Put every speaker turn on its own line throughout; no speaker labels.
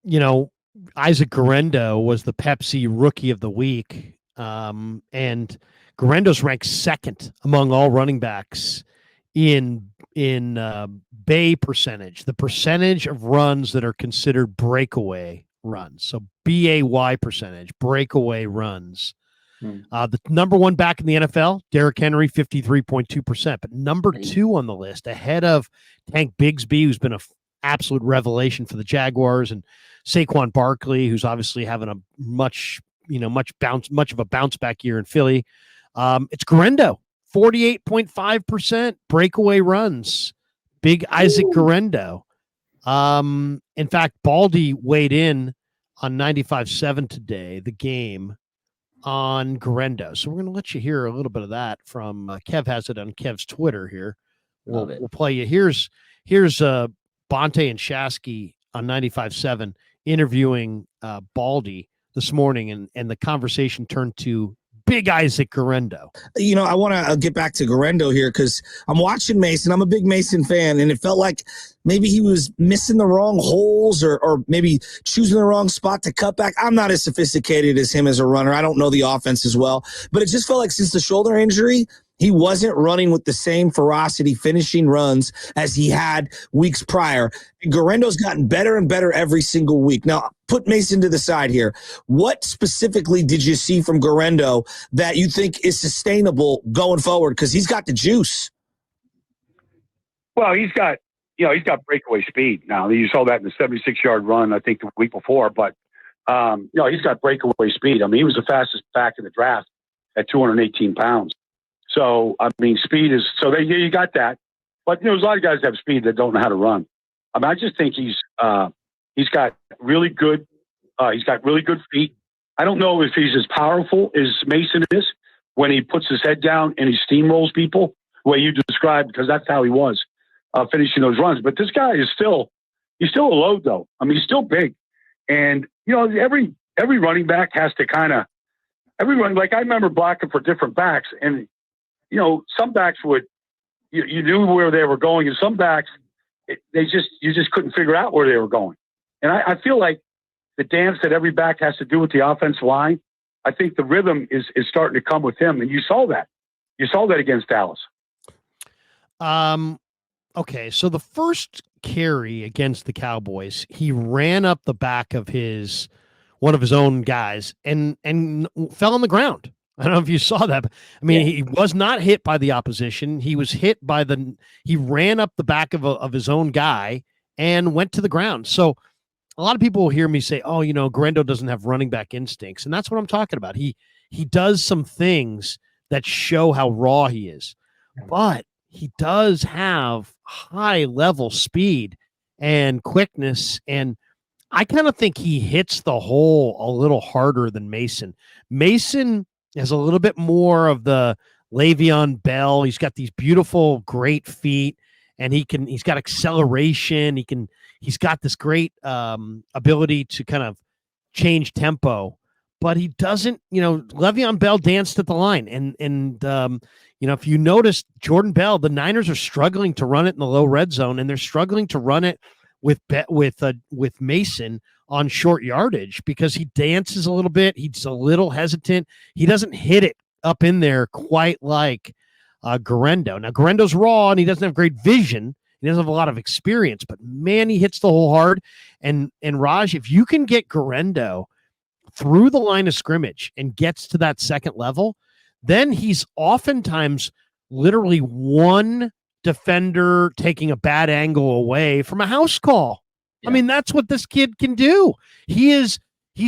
You know, Isaac Guerendo was the Pepsi Rookie of the Week, and Guerendo's ranked second among all running backs in bay percentage, the percentage of runs that are considered breakaway runs. So BAY percentage, breakaway runs. The number one back in the NFL, Derrick Henry, 53.2%. But number two on the list, ahead of Tank Bigsby, who's been an absolute revelation for the Jaguars, and Saquon Barkley, who's obviously having a much of a bounce back year in Philly. It's Guerendo, 48.5% breakaway runs. Big Isaac Guerendo. In fact, Baldy weighed in on 95.7 today, the game on Guerendo. So we're going to let you hear a little bit of that from Kev has it on Kev's Twitter here. We'll play you. Here's Bonte and Shasky on 95.7 interviewing Baldy this morning, and the conversation turned to Big Isaac Guerendo.
I want to get back to Guerendo here because I'm watching Mason. I'm a big Mason fan, and it felt like maybe he was missing the wrong holes or maybe choosing the wrong spot to cut back. I'm not as sophisticated as him as a runner. I don't know the offense as well, but it just felt like since the shoulder injury, he wasn't running with the same ferocity, finishing runs as he had weeks prior. Guerendo's gotten better and better every single week. Now, put Mason to the side here. What specifically did you see from Guerendo that you think is sustainable going forward? Because he's got the juice.
Well, he's got breakaway speed now. You saw that in the 76-yard run, I think, the week before. But, he's got breakaway speed. I mean, he was the fastest back in the draft at 218 pounds. So, I mean, speed is – so you got that. But, there's a lot of guys that have speed that don't know how to run. I mean, I just think he's got really good feet. I don't know if he's as powerful as Mason is when he puts his head down and he steamrolls people, the way you described, because that's how he was finishing those runs. But this guy is he's still a load, though. I mean, he's still big. And, every running back has to kind of – like I remember blocking for different backs, and – some backs you knew where they were going, and some backs, you just couldn't figure out where they were going. And I feel like the dance that every back has to do with the offensive line, I think the rhythm is starting to come with him. And you saw that. You saw that against Dallas.
Okay. So the first carry against the Cowboys, he ran up the back of one of his own guys and fell on the ground. I don't know if you saw that. But, I mean, He was not hit by the opposition. He was hit by he ran up the back of his own guy and went to the ground. So a lot of people will hear me say, oh, Guerendo doesn't have running back instincts. And that's what I'm talking about. He does some things that show how raw he is, but he does have high level speed and quickness. And I kind of think he hits the hole a little harder than Mason. Mason has a little bit more of the Le'Veon Bell. He's got these beautiful, great feet, and he's got acceleration. He's got this great ability to kind of change tempo, but he doesn't, Le'Veon Bell danced at the line. And if you notice Jordan Bell, the Niners are struggling to run it in the low red zone, and they're struggling to run it with Mason on short yardage because he dances a little bit. He's a little hesitant. He doesn't hit it up in there quite like Guerendo. Now, Guerendo's raw, and he doesn't have great vision. He doesn't have a lot of experience, but, man, he hits the hole hard. And Raj, if you can get Guerendo through the line of scrimmage and gets to that second level, then he's oftentimes literally one defender taking a bad angle away from a house call. Yeah. I mean, that's what this kid can do. He's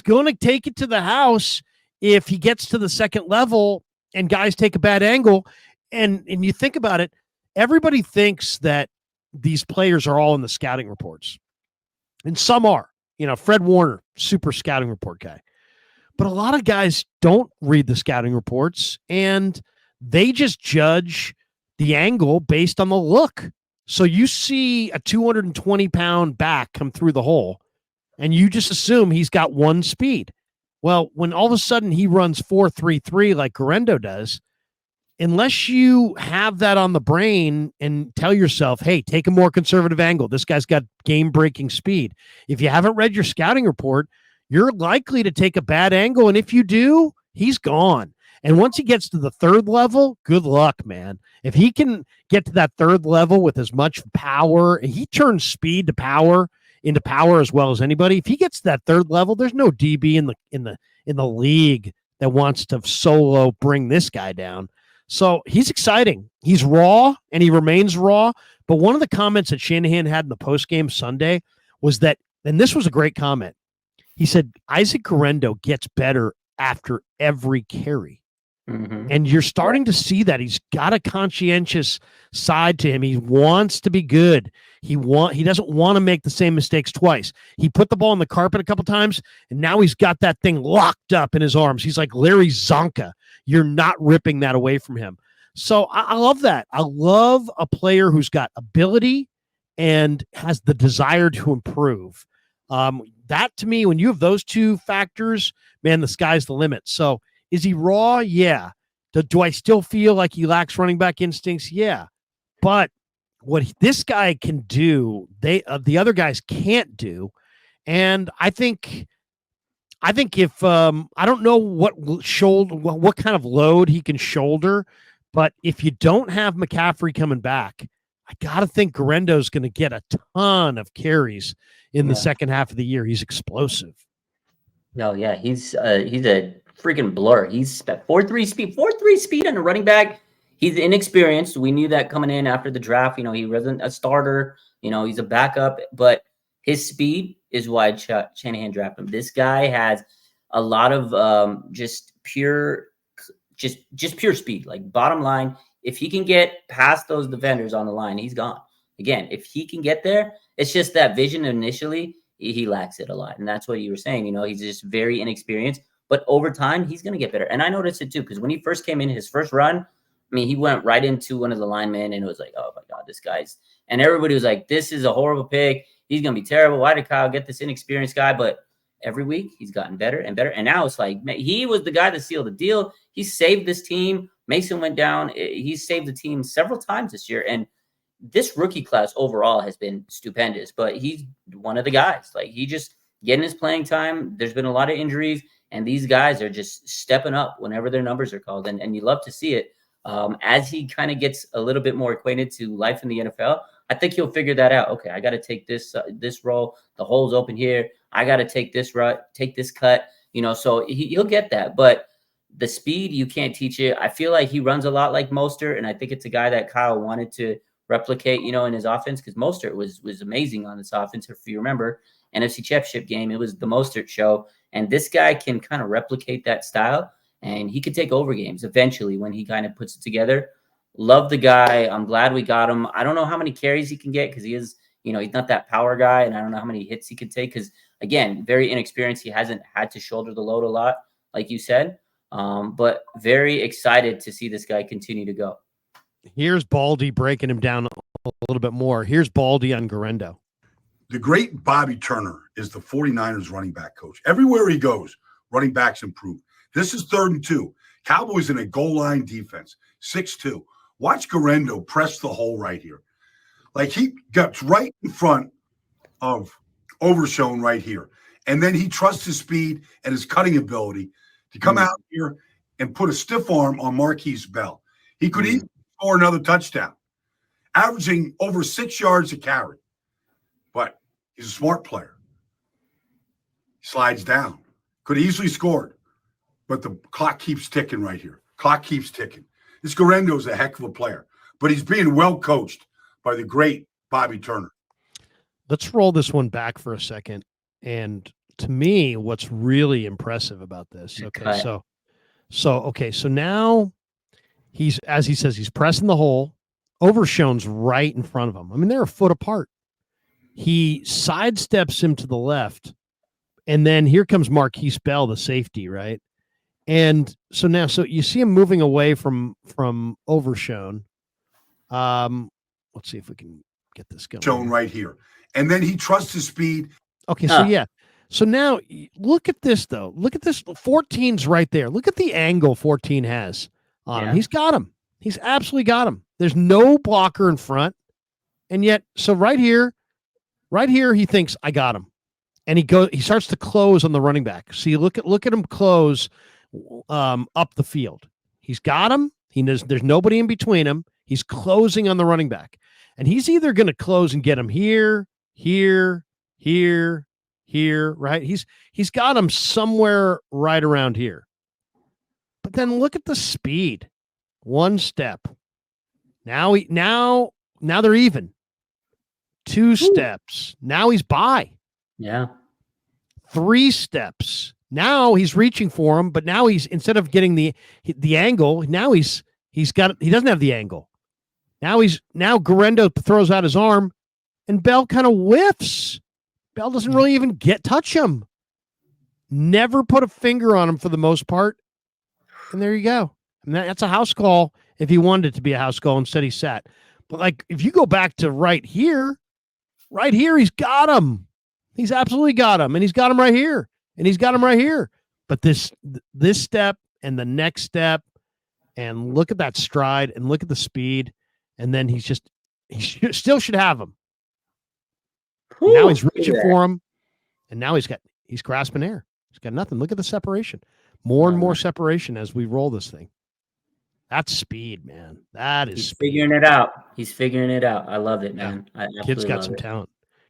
going to take it to the house if he gets to the second level and guys take a bad angle. And you think about it, everybody thinks that these players are all in the scouting reports. And some are. Fred Warner, super scouting report guy. But a lot of guys don't read the scouting reports, and they just judge the angle based on the look. So you see a 220-pound back come through the hole, and you just assume he's got one speed. Well, when all of a sudden he runs 4.33 like Guerendo does, unless you have that on the brain and tell yourself, hey, take a more conservative angle. This guy's got game-breaking speed. If you haven't read your scouting report, you're likely to take a bad angle. And if you do, he's gone. And once he gets to the third level, good luck, man. If he can get to that third level with as much power, he turns speed to power into power as well as anybody. If he gets to that third level, there's no DB in the league that wants to solo bring this guy down. So he's exciting. He's raw and he remains raw. But one of the comments that Shanahan had in the postgame Sunday was that, and this was a great comment. He said, Isaac Guerendo gets better after every carry. Mm-hmm. And you're starting to see that he's got a conscientious side to him. He wants to be good. He doesn't want to make the same mistakes twice. He put the ball on the carpet a couple times, and now he's got that thing locked up in his arms. He's like Larry Zonka. You're not ripping that away from him. So I love that. I love a player who's got ability and has the desire to improve. That to me, when you have those two factors, man, the sky's the limit. So is he raw? Yeah. Do I still feel like he lacks running back instincts? Yeah. But what this guy can do, the other guys can't do. And I think if I don't know what kind of load he can shoulder, but if you don't have McCaffrey coming back, I got to think Guerendo's going to get a ton of carries in the second half of the year. He's explosive.
No, yeah, he's a freaking blur. He's 4.3 speed on a running back. He's inexperienced. We knew that coming in after the draft. You know, he wasn't a starter. You know, he's a backup, but his speed is why Shanahan drafted him. This guy has a lot of just pure speed. Like, bottom line, if he can get past those defenders on the line, he's gone. Again, if he can get there, it's just that vision initially, he lacks it a lot. And that's what you were saying. You know, he's just very inexperienced. But over time, he's going to get better. And I noticed it too, because when he first came in, his first run, I mean, he went right into one of the linemen, and it was like, oh my God, this guy's. And everybody was like, this is a horrible pick. He's going to be terrible. Why did Kyle get this inexperienced guy? But every week, he's gotten better and better. And now it's like, he was the guy that sealed the deal. He saved this team. Mason went down. He saved the team several times this year. And this rookie class overall has been stupendous. But he's one of the guys. Like, he just getting his playing time. There's been a lot of injuries. And these guys are just stepping up whenever their numbers are called. And you love to see it. As he kind of gets a little bit more acquainted to life in the NFL, I think he'll figure that out. Okay, I got to take this role. The hole's open here. I got to take this route, take this cut. You know, so he'll get that. But the speed, you can't teach it. I feel like he runs a lot like Mostert, and I think it's a guy that Kyle wanted to replicate, you know, in his offense, because Mostert was amazing on this offense. If you remember, NFC Championship game, it was the Mostert show. And this guy can kind of replicate that style, and he could take over games eventually when he kind of puts it together. Love the guy. I'm glad we got him. I don't know how many carries he can get, because he is, you know, he's not that power guy, and I don't know how many hits he can take, because, again, very inexperienced. He hasn't had to shoulder the load a lot, like you said, but very excited to see this guy continue to go.
Here's Baldy breaking him down a little bit more. Here's Baldy on Guerendo.
The great Bobby Turner is the 49ers running back coach. Everywhere he goes, running backs improve. This is 3rd and 2. Cowboys in a goal line defense, 6-2. Watch Guerendo press the hole right here. Like, he got right in front of Overshown right here. And then he trusts his speed and his cutting ability to come out here and put a stiff arm on Marquise Bell. He could even score another touchdown, averaging over 6 yards a carry. But he's a smart player. He slides down. Could easily scored. But the clock keeps ticking right here. Clock keeps ticking. This Guerendo is a heck of a player. But he's being well coached by the great Bobby Turner.
Let's roll this one back for a second. And to me, what's really impressive about this. Okay, so now he's, as he says, he's pressing the hole. Overshown's right in front of him. I mean, they're a foot apart. He sidesteps him to the left, and then here comes Marquise Bell, the safety, right? And so now, so you see him moving away from Overshown. Let's see if we can get this going.
Shown right here. And then he trusts his speed.
Okay, so yeah. So now look at this, though. Look at this. 14's right there. Look at the angle 14 has on him. He's got him. He's absolutely got him. There's no blocker in front. And yet, so right here, he thinks I got him. And he starts to close on the running back. See, look at him close up the field. He's got him. He knows there's nobody in between him. He's closing on the running back. And he's either going to close and get him here, right? He's got him somewhere right around here. But then look at the speed. One step. Now they're even. Two steps. Now he's by.
Yeah.
3 steps. Now he's reaching for him, but now he's, instead of getting the angle, now he doesn't have the angle. Now Guerendo throws out his arm and Bell kind of whiffs. Bell doesn't really even touch him. Never put a finger on him for the most part. And there you go. And that's a house call if he wanted it to be a house call. Instead he sat. But like, if you go back to right here, he's got him. He's absolutely got him. And he's got him right here. And he's got him right here. But this step and the next step, and look at that stride and look at the speed. And then he still should have him. Now he's reaching for him. And now he's grasping air. He's got nothing. Look at the separation. More and more separation as we roll this thing. That's speed, man. That is
figuring it out. He's figuring it out. I love it, man.
Kid's got some talent.